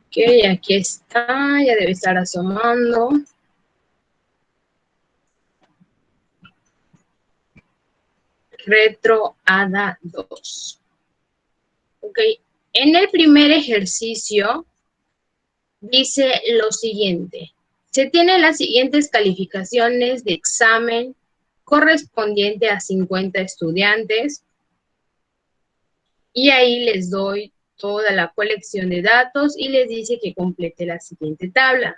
Ok, aquí está, ya debe estar asomando. Retroada 2. Ok, en el primer ejercicio dice lo siguiente. Se tienen las siguientes calificaciones de examen correspondiente a 50 estudiantes y ahí les doy toda la colección de datos y les dice que complete la siguiente tabla.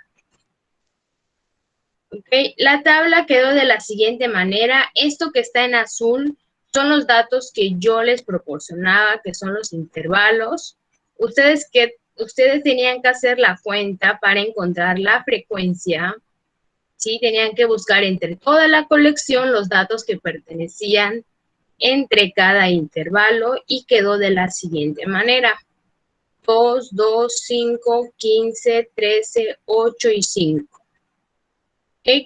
Okay. La tabla quedó de la siguiente manera. Esto que está en azul son los datos que yo les proporcionaba, que son los intervalos. Ustedes tenían que hacer la cuenta para encontrar la frecuencia. ¿Sí? Tenían que buscar entre toda la colección los datos que pertenecían entre cada intervalo y quedó de la siguiente manera. 2, 2, 5, 15, 13, 8 y 5.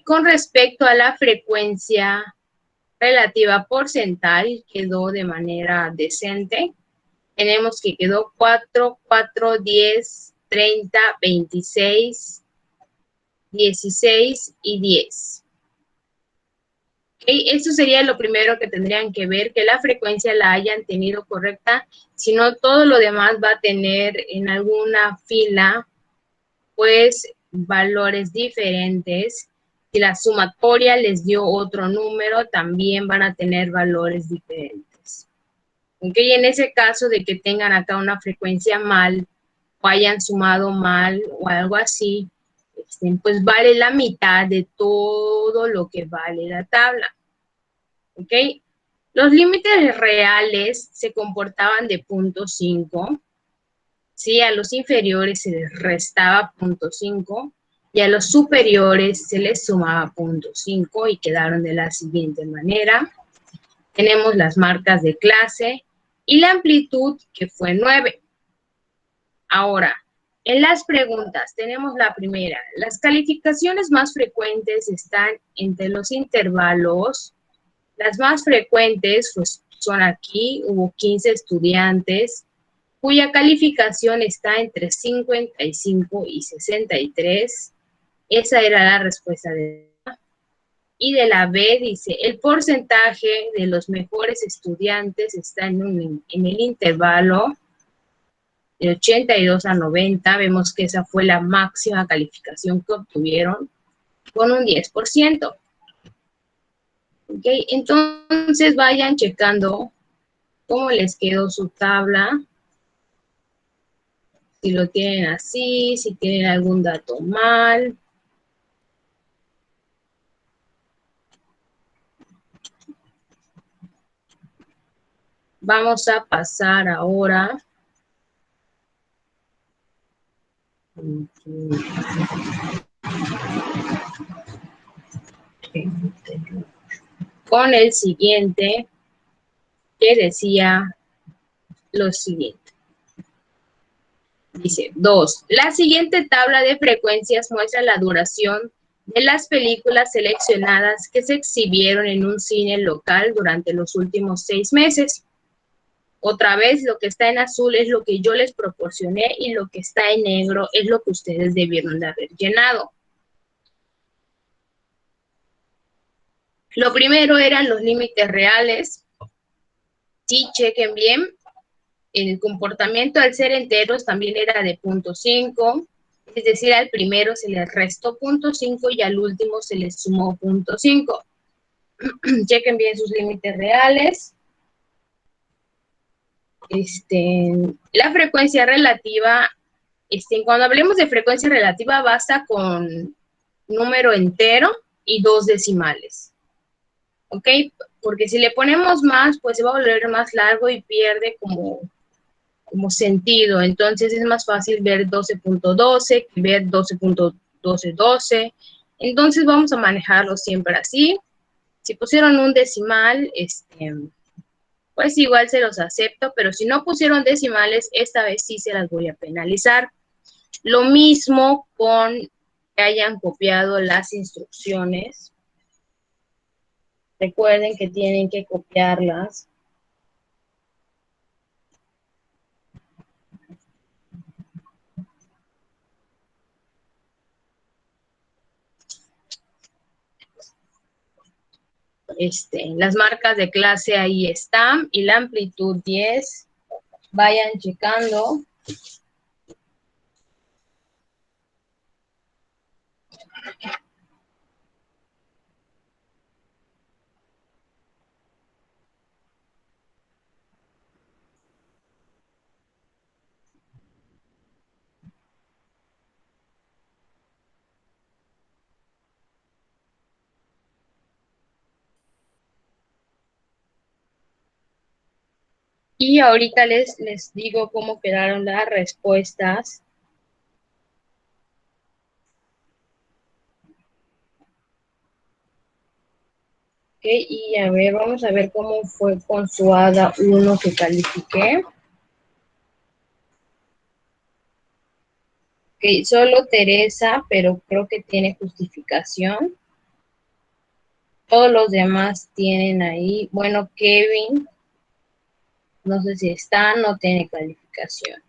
Con respecto a la frecuencia relativa porcental, quedó de manera decente. Tenemos que quedó 4, 4, 10, 30, 26, 16 y 10. Eso sería lo primero que tendrían que ver, que la frecuencia la hayan tenido correcta. Si no, todo lo demás va a tener en alguna fila, pues, valores diferentes. Si la sumatoria les dio otro número, también van a tener valores diferentes. ¿Ok? En ese caso de que tengan acá una frecuencia mal, o hayan sumado mal, o algo así, pues vale la mitad de todo lo que vale la tabla. ¿Ok? Los límites reales se comportaban de 0.5. ¿Sí? A los inferiores se les restaba 0.5 y a los superiores se les sumaba 0.5 y quedaron de la siguiente manera. Tenemos las marcas de clase y la amplitud, que fue 9. Ahora, en las preguntas tenemos la primera. Las calificaciones más frecuentes están entre los intervalos. Las más frecuentes pues, son aquí, hubo 15 estudiantes, cuya calificación está entre 55 y 63. Esa era la respuesta de A. Y de la B dice, el porcentaje de los mejores estudiantes está en el intervalo de 82 a 90. Vemos que esa fue la máxima calificación que obtuvieron con un 10%. ¿Ok? Entonces vayan checando cómo les quedó su tabla. Si lo tienen así, si tienen algún dato mal. Vamos a pasar ahora con el siguiente, que decía lo siguiente. Dice, 2. La siguiente tabla de frecuencias muestra la duración de las películas seleccionadas que se exhibieron en un cine local durante los últimos 6 meses. Otra vez, lo que está en azul es lo que yo les proporcioné y lo que está en negro es lo que ustedes debieron de haber llenado. Lo primero eran los límites reales. Sí, chequen bien. El comportamiento al ser enteros también era de 0.5. Es decir, al primero se le restó 0.5 y al último se le sumó 0.5. Chequen bien sus límites reales. La frecuencia relativa, cuando hablemos de frecuencia relativa, basta con número entero y 2 decimales. ¿Ok? Porque si le ponemos más, pues se va a volver más largo y pierde como sentido. Entonces es más fácil ver 12.12 que ver 12.1212. Entonces vamos a manejarlo siempre así. Si pusieron un decimal, pues igual se los acepto, pero si no pusieron decimales, esta vez sí se las voy a penalizar. Lo mismo con que hayan copiado las instrucciones. Recuerden que tienen que copiarlas. Las marcas de clase ahí están y la amplitud 10. Vayan checando. Y ahorita les digo cómo quedaron las respuestas. Ok, y a ver, vamos a ver cómo fue con su hada 1 que califiqué. Ok, solo Teresa, pero creo que tiene justificación. Todos los demás tienen ahí. Bueno, Kevin, no sé si está, no tiene calificación.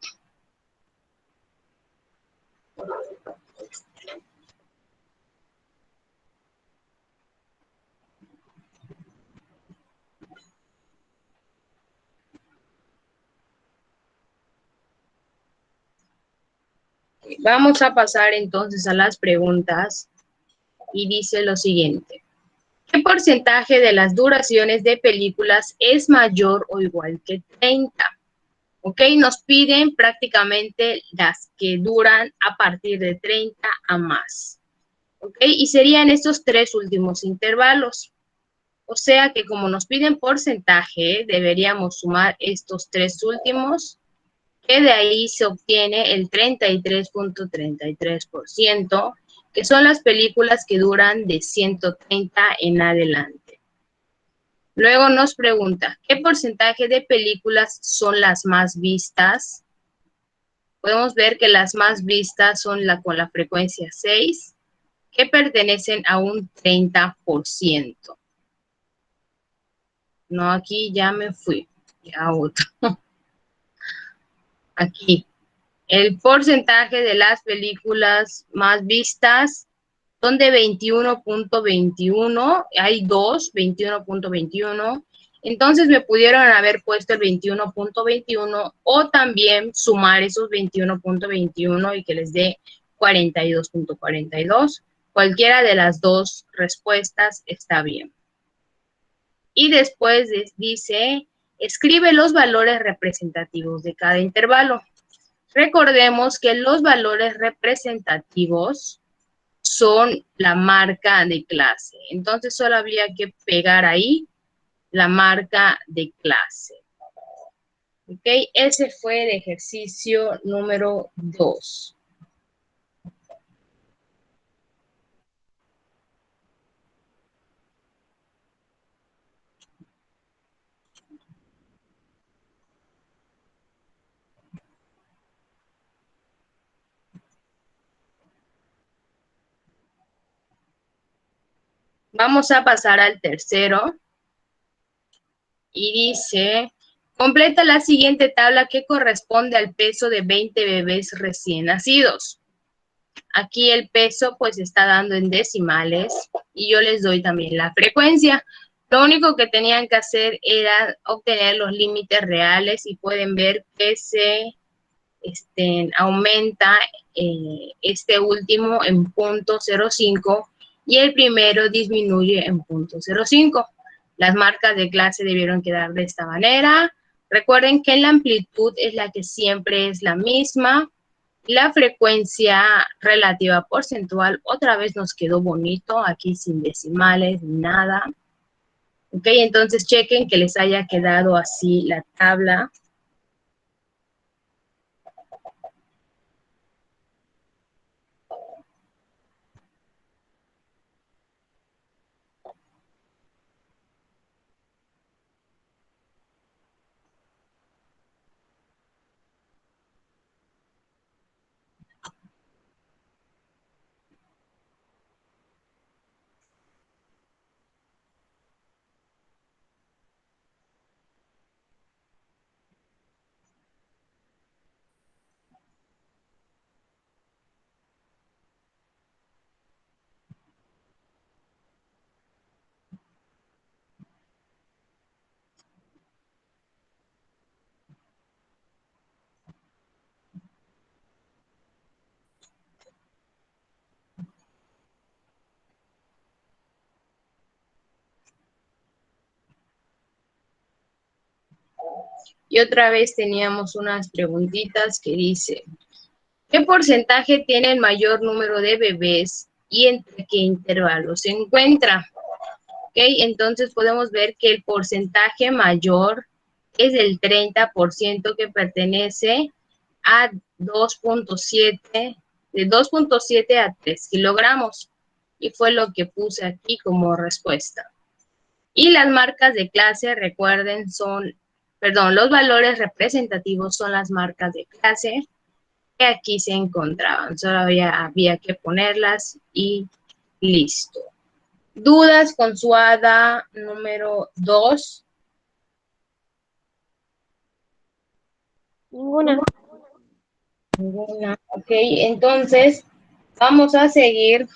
Vamos a pasar entonces a las preguntas y dice lo siguiente. ¿Qué porcentaje de las duraciones de películas es mayor o igual que 30? ¿Ok? Nos piden prácticamente las que duran a partir de 30 a más. ¿Ok? Y serían estos tres últimos intervalos. O sea que como nos piden porcentaje, deberíamos sumar estos tres últimos, que de ahí se obtiene el 33.33%, que son las películas que duran de 130 en adelante. Luego nos pregunta, ¿qué porcentaje de películas son las más vistas? Podemos ver que las más vistas son con la frecuencia 6, que pertenecen a un 30%. No, aquí ya me fui a otro. Aquí, el porcentaje de las películas más vistas son de 21.21, hay dos, 21.21, entonces me pudieron haber puesto el 21.21 o también sumar esos 21.21 y que les dé 42.42. Cualquiera de las dos respuestas está bien. Y después dice, escribe los valores representativos de cada intervalo. Recordemos que los valores representativos son la marca de clase. Entonces solo habría que pegar ahí la marca de clase. ¿Ok? Ese fue el ejercicio número 2. Vamos a pasar al tercero. Y dice, completa la siguiente tabla que corresponde al peso de 20 bebés recién nacidos. Aquí el peso pues está dando en decimales y yo les doy también la frecuencia. Lo único que tenían que hacer era obtener los límites reales y pueden ver que se aumenta este último en 0.05 y el primero disminuye en 0.05. Las marcas de clase debieron quedar de esta manera. Recuerden que la amplitud es la que siempre es la misma. La frecuencia relativa porcentual otra vez nos quedó bonito, aquí sin decimales ni nada. Ok, entonces chequen que les haya quedado así la tabla. Y otra vez teníamos unas preguntitas que dice, ¿qué porcentaje tiene el mayor número de bebés y entre qué intervalos se encuentra? ¿Ok? Entonces podemos ver que el porcentaje mayor es el 30% que pertenece a 2.7, de 2.7 a 3 kilogramos. Y fue lo que puse aquí como respuesta. Y las marcas de clase, recuerden, los valores representativos son las marcas de clase que aquí se encontraban. Solo había que ponerlas y listo. ¿Dudas con su ADA número 2? Ninguna. Ninguna. Ok, entonces vamos a seguir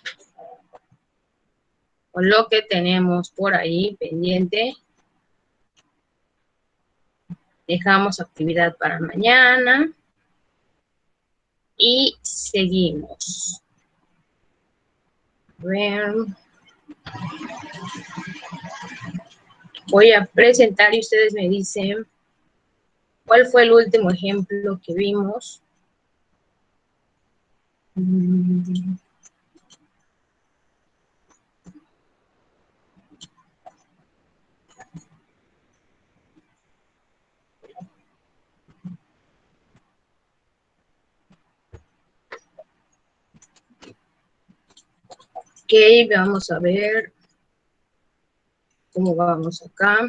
con lo que tenemos por ahí pendiente. Dejamos actividad para mañana y seguimos. A ver. Voy a presentar y ustedes me dicen cuál fue el último ejemplo que vimos. Ok, vamos a ver cómo vamos acá.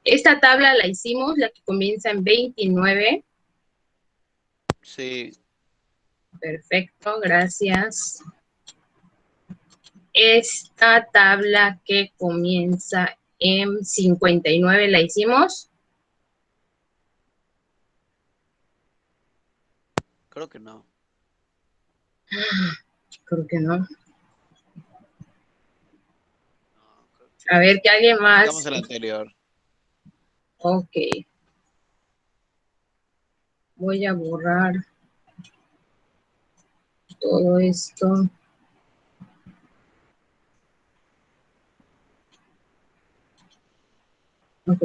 Esta tabla la hicimos, la que comienza en 29. Sí. Perfecto, gracias. Esta tabla que comienza en 59 la hicimos. Creo que no. Creo que no. No, creo que A ver, que alguien más. sigamos el anterior. Ok. Voy a borrar todo esto. Ok.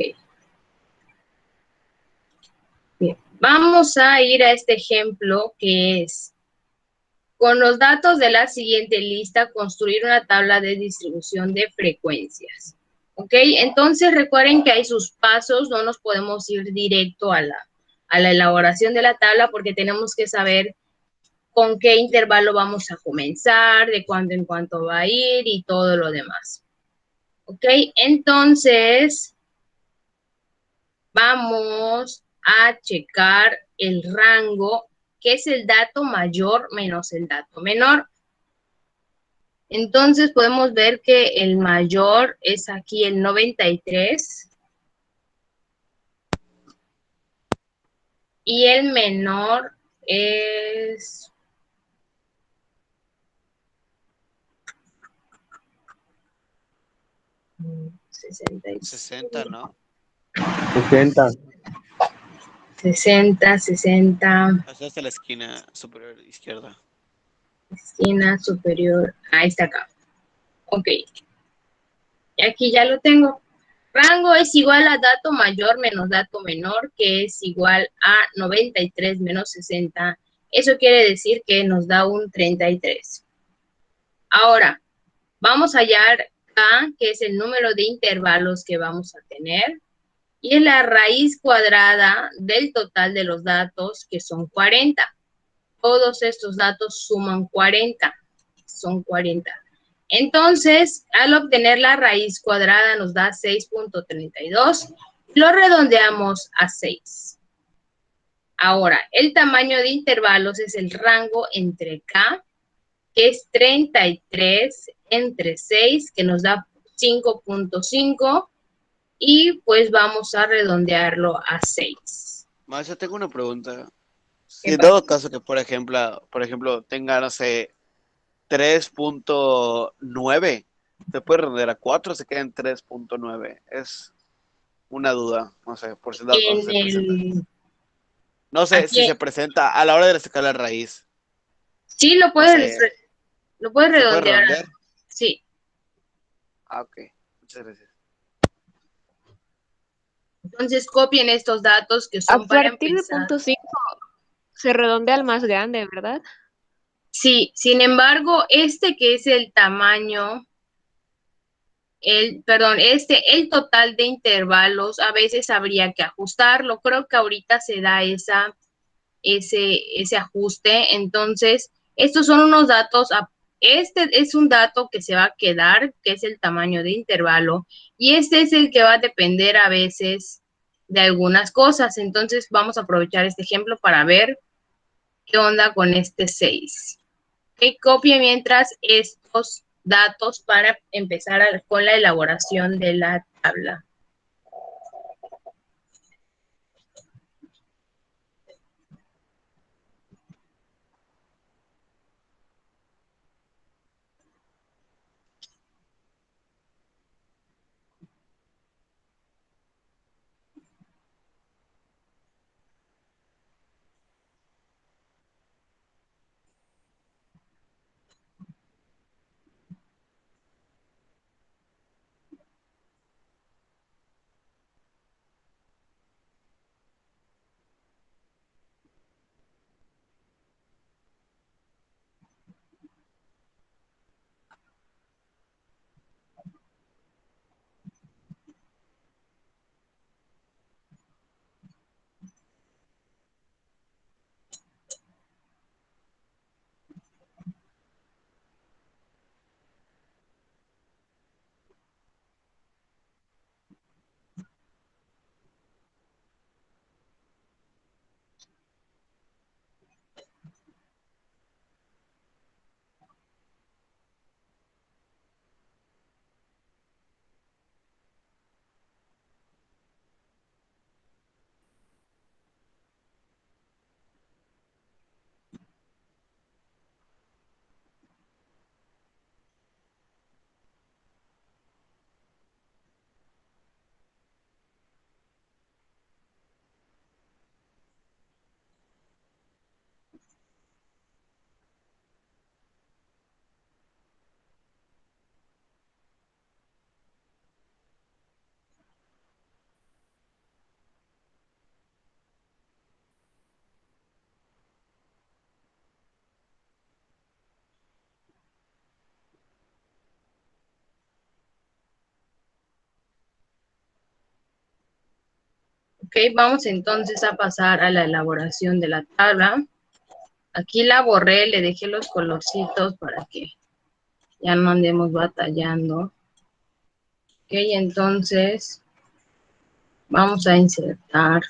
Bien. Vamos a ir a este ejemplo que es, con los datos de la siguiente lista, construir una tabla de distribución de frecuencias. ¿Ok? Entonces recuerden que hay sus pasos, no nos podemos ir directo a la elaboración de la tabla porque tenemos que saber con qué intervalo vamos a comenzar, de cuándo en cuánto va a ir y todo lo demás. ¿Ok? Entonces, vamos a checar el rango, que es el dato mayor menos el dato menor. Entonces podemos ver que el mayor es aquí el 93 y el menor es 60, ¿no? 60. 60. Hasta la esquina superior izquierda. Esquina superior. Ahí está acá. Ok. Y aquí ya lo tengo. Rango es igual a dato mayor menos dato menor, que es igual a 93 menos 60. Eso quiere decir que nos da un 33. Ahora, vamos a hallar K, que es el número de intervalos que vamos a tener, y es la raíz cuadrada del total de los datos, que son 40. Todos estos datos suman 40, son 40. Entonces, al obtener la raíz cuadrada nos da 6.32, lo redondeamos a 6. Ahora, el tamaño de intervalos es el rango entre K, que es 33 entre 6, que nos da 5.5, y pues vamos a redondearlo a 6. Más, yo tengo una pregunta. Si ¿Qué en pasa? dado caso que, por ejemplo, tenga, no sé, 3.9, se puede redondear a 4, se queda en 3.9. Es una duda, no sé, por si en dado caso En se presenta. el... No sé si Aquí, se presenta a la hora de sacar la raíz. sí, lo No puedes, sé, lo puedes ¿se puede redondear. redondear? Sí. Ah, ok. Muchas gracias. Entonces copien estos datos que A son para partir de empezar. punto 5 se redondea al más grande, ¿verdad? Sí, sin embargo, este que es el tamaño, el total de intervalos, a veces habría que ajustarlo. Creo que ahorita se da ese ajuste. Entonces, estos son unos datos, este es un dato que se va a quedar, que es el tamaño de intervalo, y este es el que va a depender a veces de algunas cosas. Entonces, vamos a aprovechar este ejemplo para ver qué onda con este 6. Okay, copie mientras estos datos para empezar con la elaboración de la tabla. Ok, vamos entonces a pasar a la elaboración de la tabla. Aquí la borré, le dejé los colorcitos para que ya no andemos batallando. Ok, entonces vamos a insertar.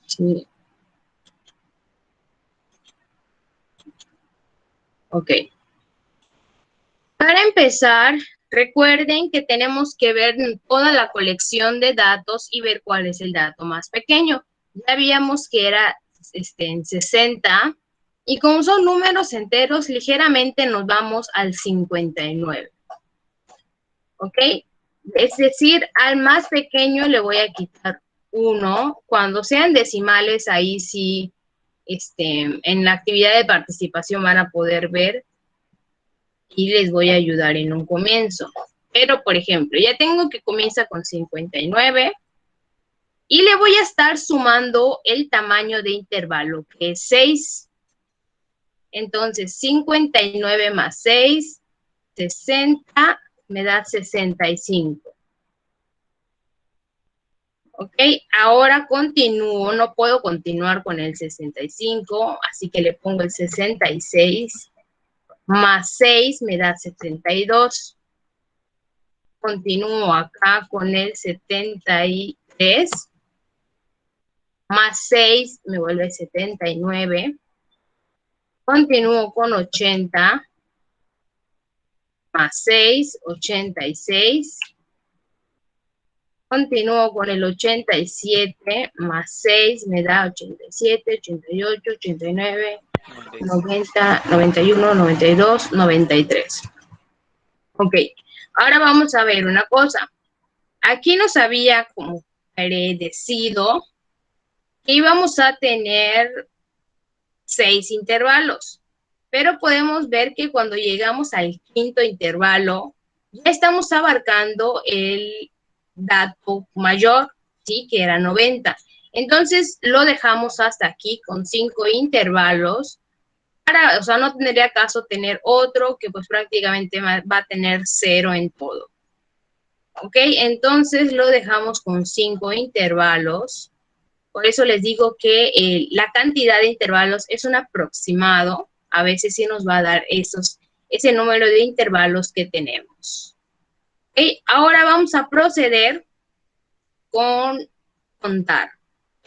Sí. Ok. Para empezar, recuerden que tenemos que ver toda la colección de datos y ver cuál es el dato más pequeño. Ya vimos que era en 60 y como son números enteros, ligeramente nos vamos al 59. ¿Ok? Es decir, al más pequeño le voy a quitar 1. Cuando sean decimales, ahí sí, en la actividad de participación van a poder ver y les voy a ayudar en un comienzo. Pero, por ejemplo, ya tengo que comienza con 59 y le voy a estar sumando el tamaño de intervalo, que es 6. Entonces, 59 más 6, 60, me da 65. Ok, ahora continúo, no puedo continuar con el 65, así que le pongo el 66 más 6 me da 72. Continúo acá con el 73, más 6 me vuelve 79. Continúo con 80, más 6, 86. Continúo con el 87, más 6 me da 87, 88, 89, 90, 91, 92, 93. Ok, ahora vamos a ver una cosa. Aquí nos había como predecido que íbamos a tener 6 intervalos. Pero podemos ver que cuando llegamos al quinto intervalo, ya estamos abarcando el dato mayor, ¿sí? Que era 90. Entonces, lo dejamos hasta aquí con 5 intervalos. O sea, no tendría caso tener otro que pues prácticamente va a tener 0 en todo. ¿Ok? Entonces, lo dejamos con 5 intervalos. Por eso les digo que la cantidad de intervalos es un aproximado. A veces sí nos va a dar ese número de intervalos que tenemos. ¿Okay? Ahora vamos a proceder con contar.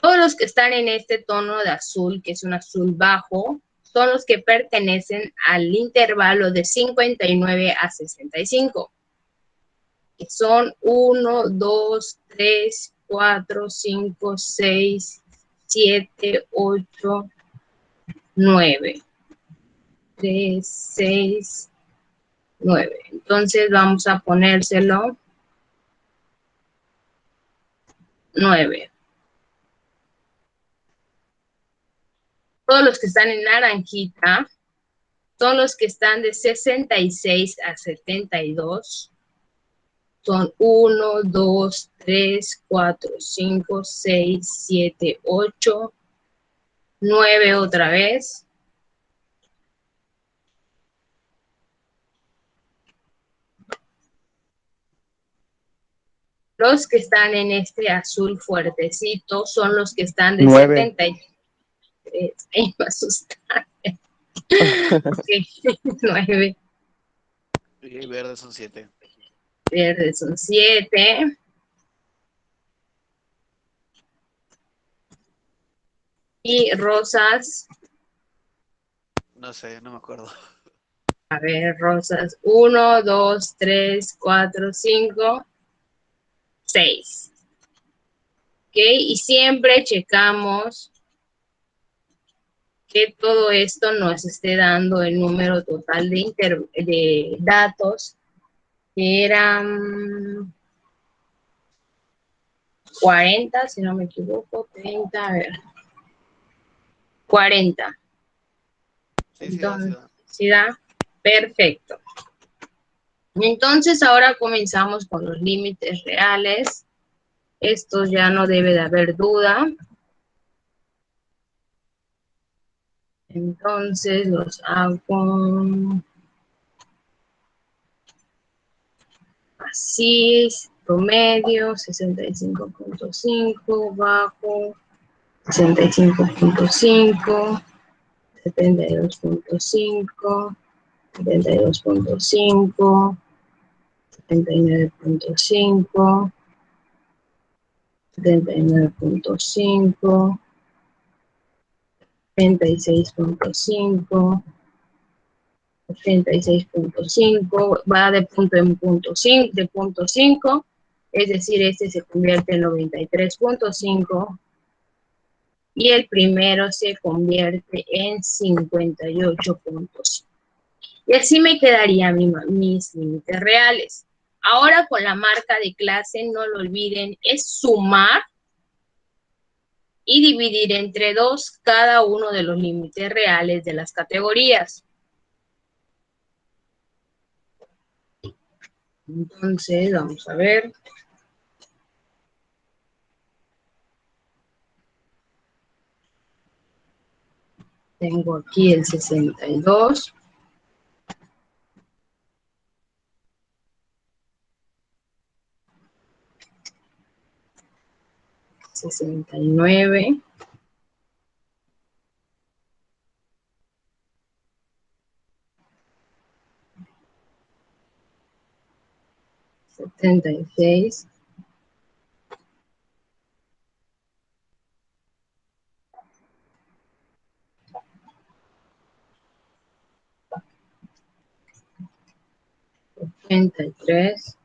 Todos los que están en este tono de azul, que es un azul bajo, son los que pertenecen al intervalo de 59 a 65. Que son 1, 2, 3, 4, 5, 6, 7, 8, 9. 3, 6, 9. Entonces vamos a ponérselo 9. Todos los que están en naranjita son los que están de 66 a 72. Son 1, 2, 3, 4, 5, 6, 7, 8, 9 otra vez. Los que están en este azul fuertecito son los que están de 9. 73. Ay, me asustaste. Okay. 9. Y verdes son 7. Verdes son 7. Y rosas, No sé, no me acuerdo. a ver, rosas, 1, 2, 3, 4, 5, 6. ¿Ok? Y siempre checamos que todo esto nos esté dando el número total de datos, que eran 40, si no me equivoco, 30, a ver, 40. Sí, Entonces, sí da. ¿sí da? Perfecto. Entonces, ahora comenzamos con los límites reales. Esto ya no debe de haber duda. Entonces, los hago así, promedio, 65.5, bajo, 65.5, 72.5, 72.5, 79.5, 79.5, 36.5, 86.5, va de punto en punto 5, de punto 5, es decir, este se convierte en 93.5 y el primero se convierte en 58.5. Y así me quedarían mis límites reales. Ahora con la marca de clase, no lo olviden, es sumar y dividir entre 2 cada uno de los límites reales de las categorías. Entonces, vamos a ver. Tengo aquí el 62. Sesenta y nueve. Setenta y seis. 83.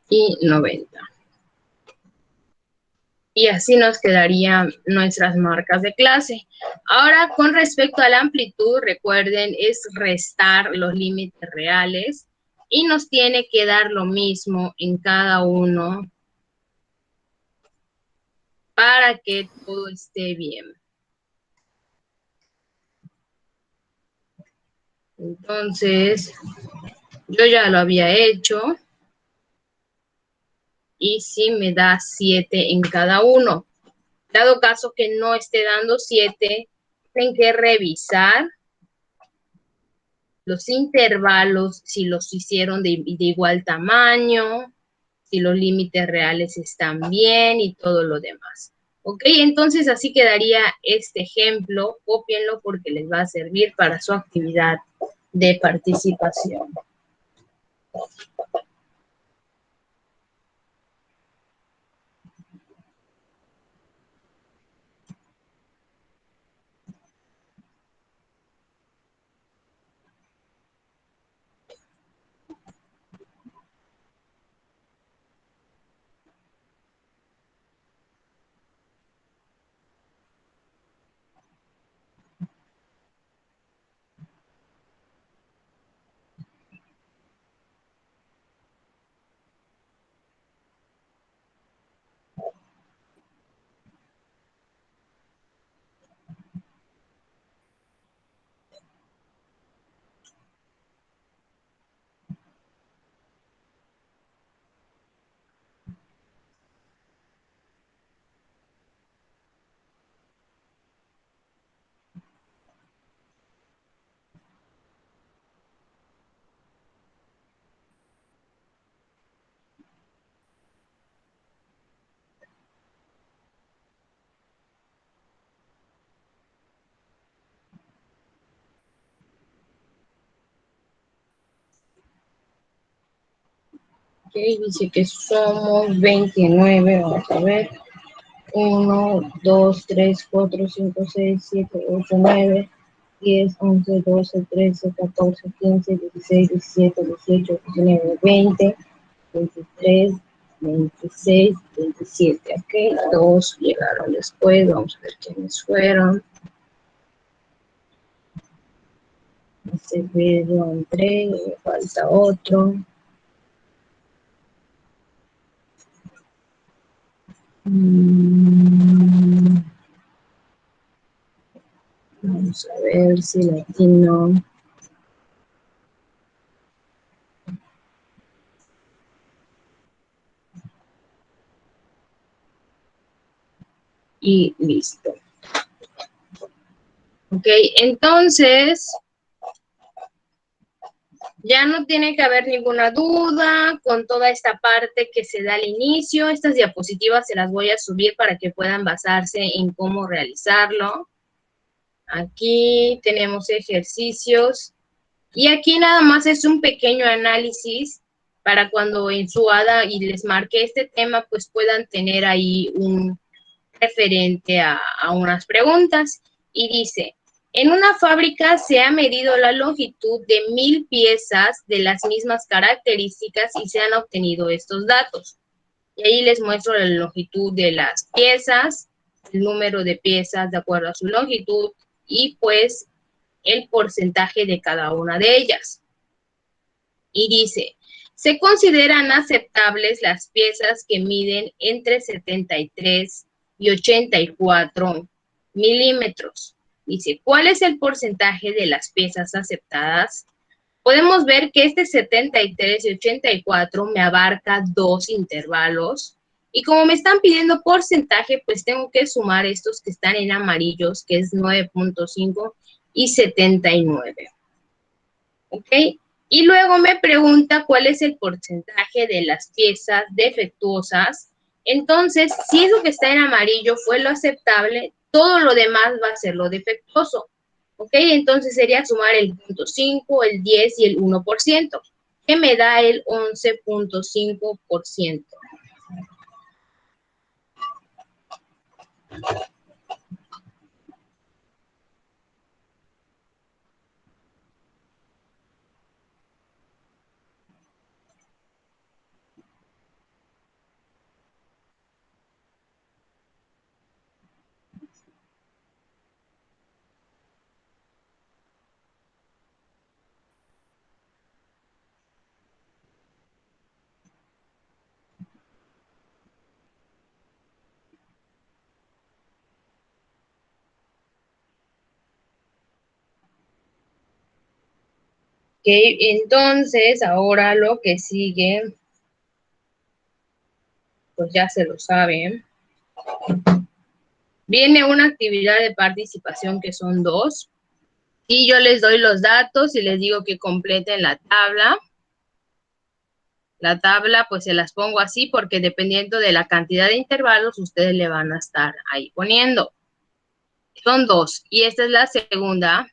Y 90. Y así nos quedarían nuestras marcas de clase. Ahora, con respecto a la amplitud, recuerden, es restar los límites reales. y nos tiene que dar lo mismo en cada uno para que todo esté bien. Entonces, yo ya lo había hecho y sí me da 7 en cada uno. Dado caso que no esté dando 7, tienen que revisar los intervalos, si los hicieron de igual tamaño, si los límites reales están bien y todo lo demás. Ok, entonces así quedaría este ejemplo. Cópienlo porque les va a servir para su actividad de participación. Ok, dice que somos 29, vamos a ver. 1, 2, 3, 4, 5, 6, 7, 8, 9, 10, 11, 12, 13, 14, 15, 16, 17, 18, 19, 20, 23, 26, 27. Ok, dos llegaron después. Vamos a ver quiénes fueron. Acevedo, André, me falta otro. Vamos a ver si latino. Y listo. Ok, entonces ya no tiene que haber ninguna duda con toda esta parte que se da al inicio. Estas diapositivas se las voy a subir para que puedan basarse en cómo realizarlo. Aquí tenemos ejercicios y aquí nada más es un pequeño análisis para cuando en su ADA y les marque este tema, pues puedan tener ahí un referente a unas preguntas. Y dice, en una fábrica se ha medido la longitud de 1000 piezas de las mismas características y se han obtenido estos datos. Y ahí les muestro la longitud de las piezas, el número de piezas de acuerdo a su longitud y pues el porcentaje de cada una de ellas. Y dice, se consideran aceptables las piezas que miden entre 73 y 84 milímetros. Dice, ¿cuál es el porcentaje de las piezas aceptadas? Podemos ver que este 73 y 84 me abarca dos intervalos. Y como me están pidiendo porcentaje, pues tengo que sumar estos que están en amarillos, que es 9.5 y 79. ¿Ok? Y luego me pregunta cuál es el porcentaje de las piezas defectuosas. Entonces, si eso que está en amarillo fue lo aceptable, todo lo demás va a ser lo defectuoso. ¿Ok? Entonces sería sumar el 0.5, el 10 y el 1%, que me da el 11.5%. Entonces ahora lo que sigue, pues ya se lo saben. Viene una actividad de participación que son 2. Y yo les doy los datos y les digo que completen la tabla. La tabla pues se las pongo así porque dependiendo de la cantidad de intervalos ustedes le van a estar ahí poniendo. Son 2 y esta es la segunda,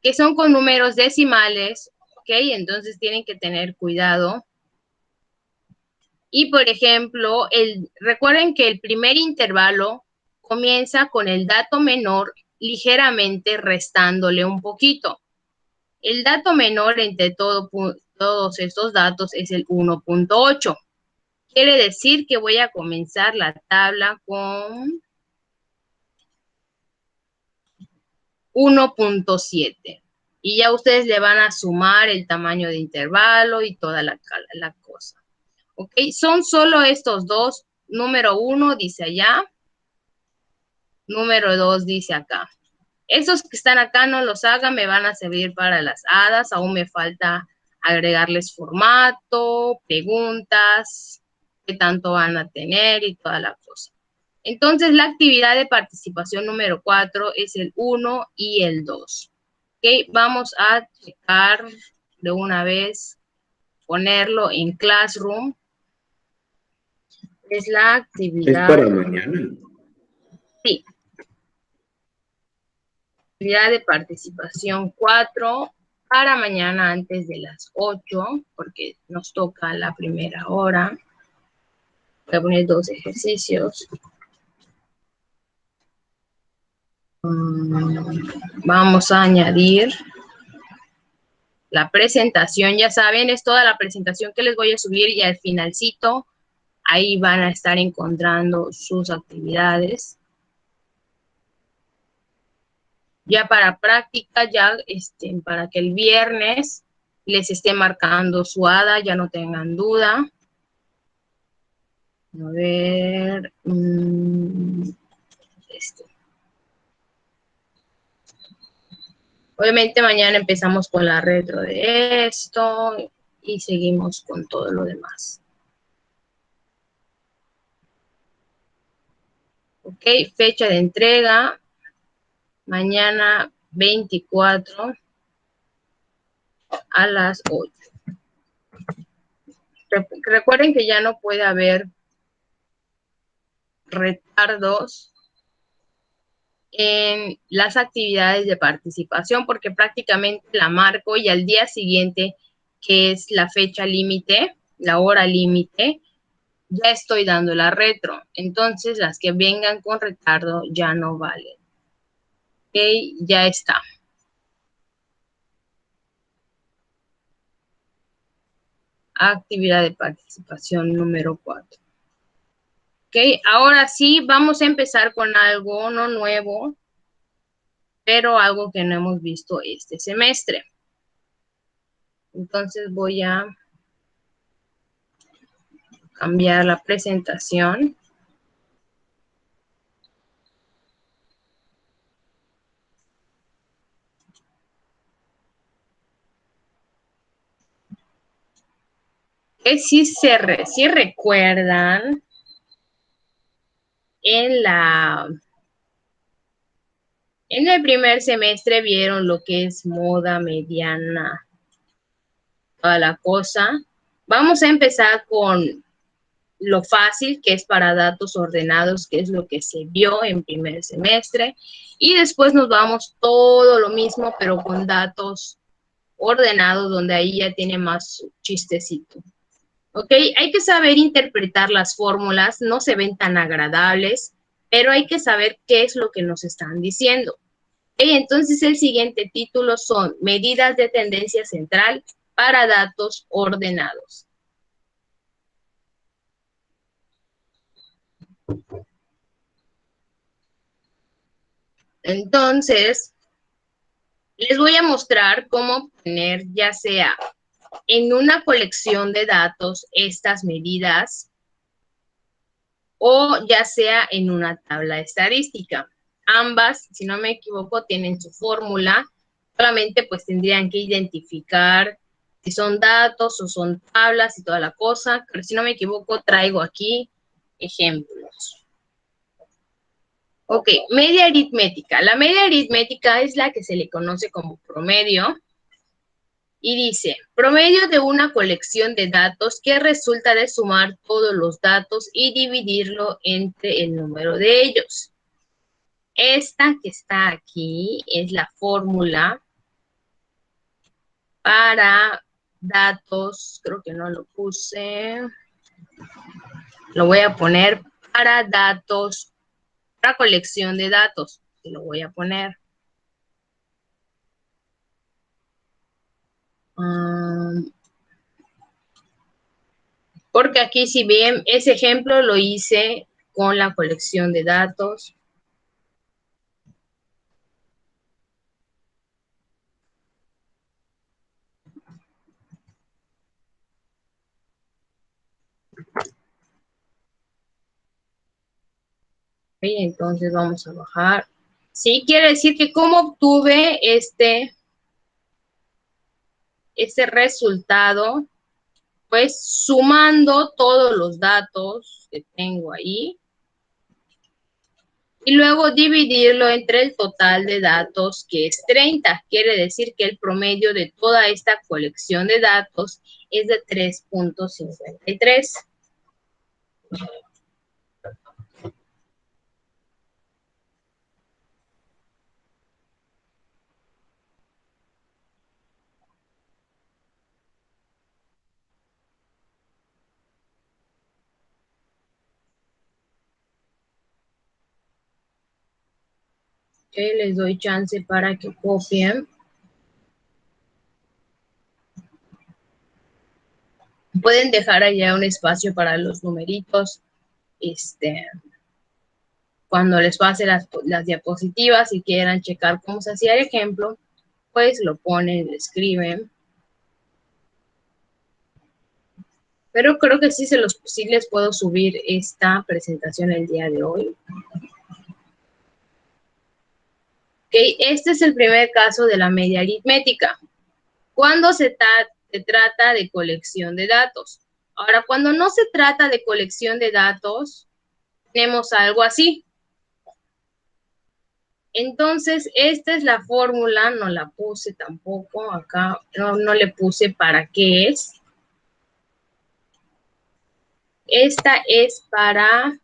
que son con números decimales, ¿ok? Entonces tienen que tener cuidado. Y por ejemplo, recuerden que el primer intervalo comienza con el dato menor ligeramente restándole un poquito. El dato menor entre todos estos datos es el 1.8. Quiere decir que voy a comenzar la tabla con 1.7. Y ya ustedes le van a sumar el tamaño de intervalo y toda la cosa. ¿Ok? Son solo estos dos. Número 1 dice allá. Número 2 dice acá. Esos que están acá no los hagan, me van a servir para las hadas. Aún me falta agregarles formato, preguntas, qué tanto van a tener y toda la cosa. Entonces, la actividad de participación número 4 es el 1 y el 2. ¿Ok? Vamos a checar de una vez, ponerlo en Classroom. Es la actividad. ¿Es para mañana? Sí. Actividad de participación 4 para mañana antes de las 8, porque nos toca la primera hora. Voy a poner 2 ejercicios. Vamos a añadir la presentación. Ya saben, es toda la presentación que les voy a subir y al finalcito ahí van a estar encontrando sus actividades. Ya para práctica, ya para que el viernes les esté marcando su hada, ya no tengan duda. A ver. Obviamente mañana empezamos con la retro de esto y seguimos con todo lo demás. Ok, fecha de entrega. Mañana 24 a las 8. Recuerden que ya no puede haber retardos en las actividades de participación porque prácticamente la marco y al día siguiente, que es la fecha límite, la hora límite, ya estoy dando la retro. Entonces las que vengan con retardo ya no valen. Ok, ya está. Actividad de participación número 4. Ok, ahora sí vamos a empezar con algo no nuevo, pero algo que no hemos visto este semestre. Entonces voy a cambiar la presentación. Que si recuerdan, en el primer semestre vieron lo que es moda mediana, toda la cosa. Vamos a empezar con lo fácil, que es para datos ordenados, que es lo que se vio en primer semestre. Y después nos vamos todo lo mismo, pero con datos ordenados, donde ahí ya tiene más chistecito. ¿Ok? Hay que saber interpretar las fórmulas, no se ven tan agradables, pero hay que saber qué es lo que nos están diciendo. ¿Ok? Entonces, el siguiente título son medidas de tendencia central para datos ordenados. Entonces, les voy a mostrar cómo obtener ya sea en una colección de datos estas medidas o ya sea en una tabla estadística. Ambas, si no me equivoco, tienen su fórmula Solamente pues tendrían que identificar si son datos o son tablas y toda la cosa, pero si no me equivoco traigo aquí ejemplos. Ok, media aritmética. La media aritmética es la que se le conoce como promedio. Y dice, promedio de una colección de datos que resulta de sumar todos los datos y dividirlo entre el número de ellos. Esta que está aquí es la fórmula para datos, creo que no lo puse, lo voy a poner para datos, para colección de datos, lo voy a poner. Porque aquí si bien ese ejemplo lo hice con la colección de datos. Okay, entonces vamos a bajar. Sí, quiere decir que cómo obtuve este resultado, pues sumando todos los datos que tengo ahí y luego dividirlo entre el total de datos, que es 30. Quiere decir que el promedio de toda esta colección de datos es de 3.53. Okay, les doy chance para que copien. Pueden dejar allá un espacio para los numeritos, cuando les pase las diapositivas y quieran checar cómo se hacía el ejemplo, pues lo ponen, lo escriben. Pero creo que sí les puedo subir esta presentación el día de hoy. Ok, este es el primer caso de la media aritmética. Cuando se trata de colección de datos. Ahora, cuando no se trata de colección de datos, tenemos algo así. Entonces, esta es la fórmula, no la puse tampoco acá, no le puse para qué es. Esta es para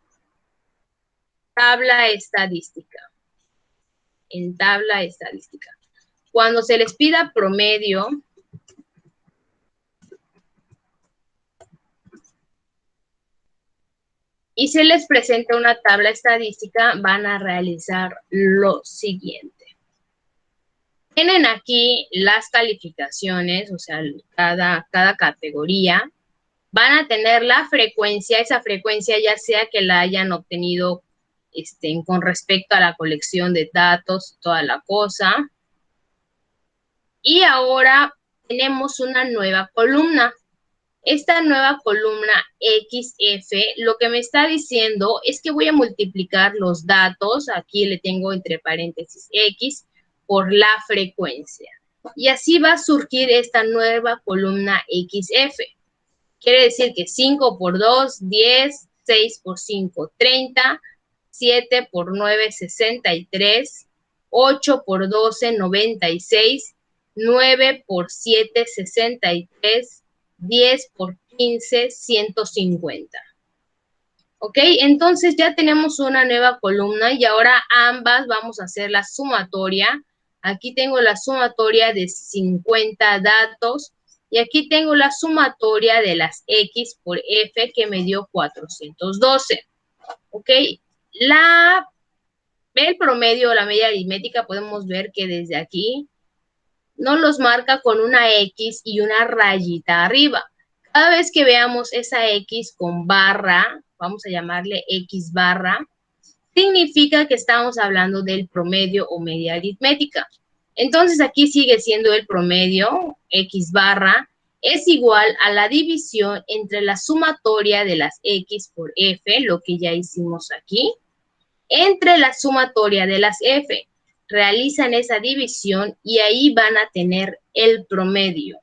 tabla estadística. En tabla estadística. Cuando se les pida promedio, y se les presenta una tabla estadística, van a realizar lo siguiente. Tienen aquí las calificaciones, o sea, cada categoría. Van a tener la frecuencia, esa frecuencia ya sea que la hayan obtenido con respecto a la colección de datos, toda la cosa. Y ahora tenemos una nueva columna. Esta nueva columna XF, lo que me está diciendo es que voy a multiplicar los datos, aquí le tengo entre paréntesis X, por la frecuencia. Y así va a surgir esta nueva columna XF. Quiere decir que 5 por 2, 10, 6 por 5, 30, 7 por 9, 63, 8 por 12, 96, 9 por 7, 63, 10 por 15, 150. ¿Ok? Entonces ya tenemos una nueva columna y ahora ambas vamos a hacer la sumatoria. Aquí tengo la sumatoria de 50 datos y aquí tengo la sumatoria de las X por F que me dio 412. ¿Ok? El promedio o la media aritmética podemos ver que desde aquí nos los marca con una X y una rayita arriba. Cada vez que veamos esa X con barra, vamos a llamarle X barra, significa que estamos hablando del promedio o media aritmética. Entonces aquí sigue siendo el promedio, X barra, es igual a la división entre la sumatoria de las X por F, lo que ya hicimos aquí, entre la sumatoria de las F. realizan esa división y ahí van a tener el promedio.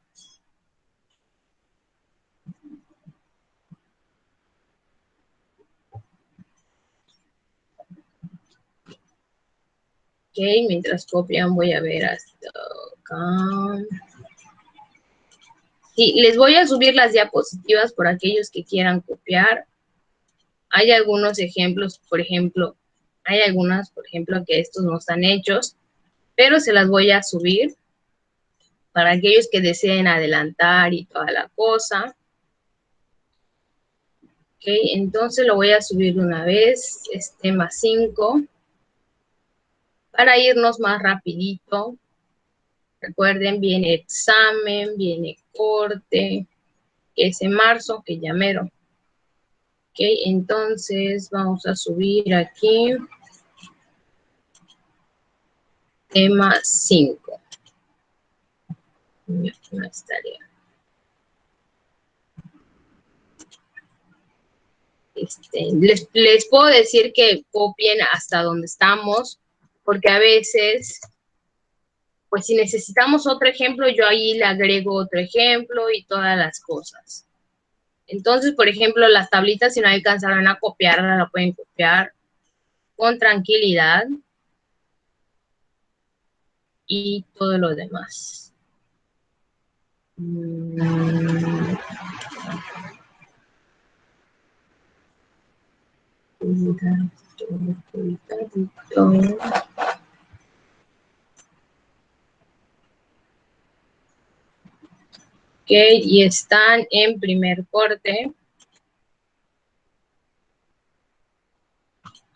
Ok, mientras copian voy a ver hasta acá. Sí, les voy a subir las diapositivas por aquellos que quieran copiar. Hay algunos ejemplos, por ejemplo, hay algunas, por ejemplo, que estos no están hechos, pero se las voy a subir para aquellos que deseen adelantar y toda la cosa. Ok, entonces lo voy a subir de una vez, más 5, para irnos más rapidito. Recuerden, viene examen, viene corte, que es en marzo, que ya mero. Ok, entonces vamos a subir aquí tema 5. No estaría. Les puedo decir que copien hasta donde estamos, porque a veces, pues si necesitamos otro ejemplo, yo ahí le agrego otro ejemplo y todas las cosas. Entonces, por ejemplo, las tablitas, si no alcanzaron a copiarla, la pueden copiar con tranquilidad y todo lo demás. Ok, y están en primer corte.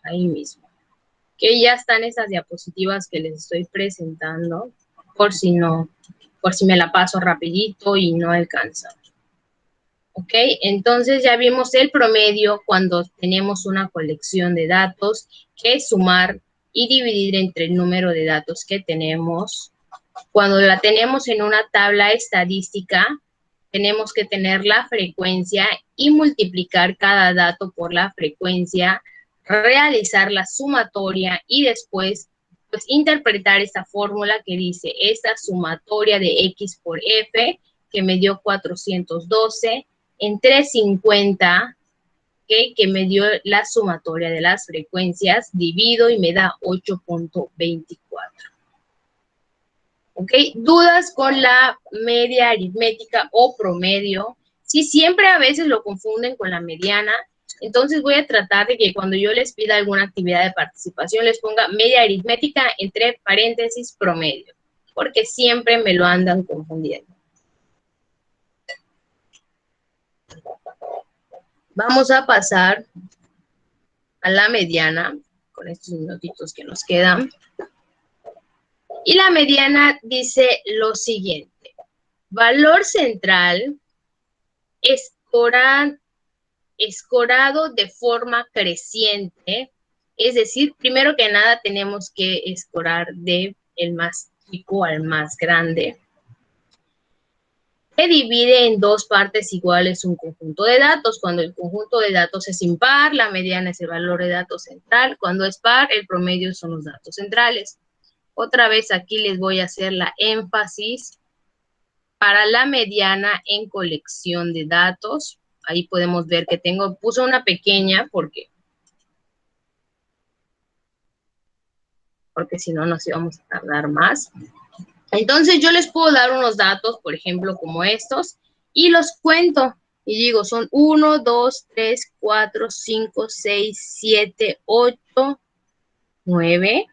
Ahí mismo. Ok, ya están esas diapositivas que les estoy presentando, por si me la paso rapidito y no alcanza. Ok, entonces ya vimos el promedio cuando tenemos una colección de datos, que es sumar y dividir entre el número de datos que tenemos. Cuando la tenemos en una tabla estadística, tenemos que tener la frecuencia y multiplicar cada dato por la frecuencia, realizar la sumatoria y después, pues, interpretar esta fórmula que dice, esta sumatoria de X por F, que me dio 412, entre 50, ¿okay?, que me dio la sumatoria de las frecuencias, divido y me da 8.24. ¿Ok? Dudas con la media aritmética o promedio. Sí, siempre a veces lo confunden con la mediana. Entonces voy a tratar de que cuando yo les pida alguna actividad de participación les ponga media aritmética entre paréntesis promedio, porque siempre me lo andan confundiendo. Vamos a pasar a la mediana con estos minutitos que nos quedan. Y la mediana dice lo siguiente: valor central escorado de forma creciente, es decir, primero que nada tenemos que escorar de el más chico al más grande. Se divide en dos partes iguales un conjunto de datos. Cuando el conjunto de datos es impar, la mediana es el valor de datos central. Cuando es par, el promedio son los datos centrales. Otra vez aquí les voy a hacer la énfasis para la mediana en colección de datos. Ahí podemos ver que puse una pequeña porque si no nos íbamos a tardar más. Entonces yo les puedo dar unos datos, por ejemplo, como estos, y los cuento. Y digo, son 1, 2, 3, 4, 5, 6, 7, 8, 9.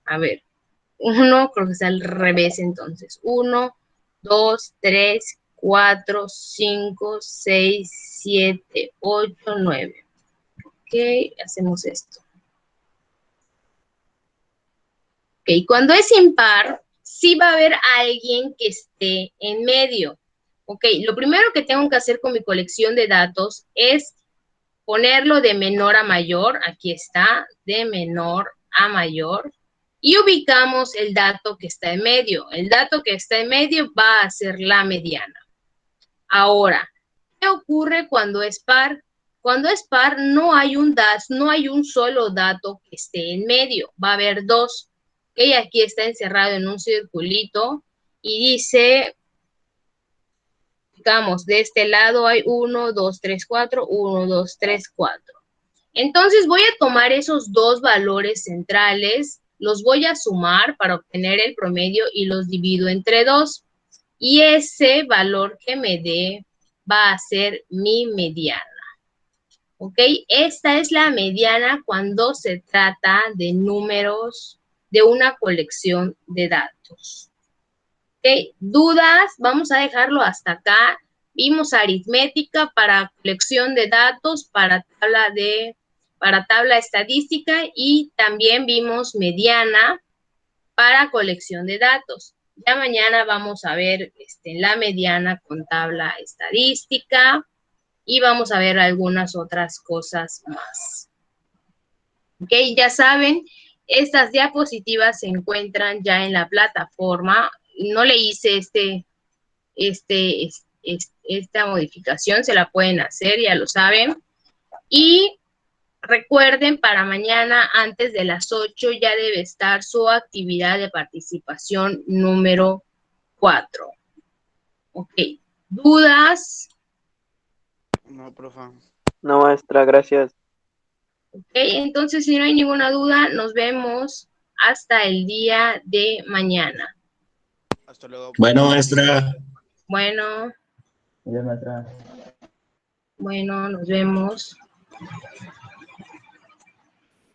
A ver, 1, creo que está al revés entonces. 1, 2, 3, 4, 5, 6, 7, 8, 9. Ok, hacemos esto. Ok, cuando es impar, sí va a haber alguien que esté en medio. Ok, lo primero que tengo que hacer con mi colección de datos es ponerlo de menor a mayor. Aquí está, de menor a mayor. Y ubicamos el dato que está en medio. El dato que está en medio va a ser la mediana. Ahora, ¿qué ocurre cuando es par? Cuando es par no hay un solo dato que esté en medio. Va a haber dos. Aquí está encerrado en un circulito y dice, digamos, de este lado hay 1, 2, 3, 4, 1, 2, 3, 4. Entonces voy a tomar esos dos valores centrales, los voy a sumar para obtener el promedio y los divido entre 2. Y ese valor que me dé va a ser mi mediana. ¿Ok? Esta es la mediana cuando se trata de números de una colección de datos. ¿Ok? ¿Dudas? Vamos a dejarlo hasta acá. Vimos aritmética para colección de datos, para tabla estadística, y también vimos mediana para colección de datos. Ya mañana vamos a ver la mediana con tabla estadística y vamos a ver algunas otras cosas más. Ok, ya saben, estas diapositivas se encuentran ya en la plataforma. No le hice esta modificación, se la pueden hacer, ya lo saben. Y recuerden, para mañana, antes de las 8, ya debe estar su actividad de participación número 4. Ok, ¿dudas? No, profe. No, maestra, gracias. Ok, entonces si no hay ninguna duda, nos vemos hasta el día de mañana. Hasta luego. Bueno, maestra. Bueno, Adiós, maestra. bueno, nos vemos.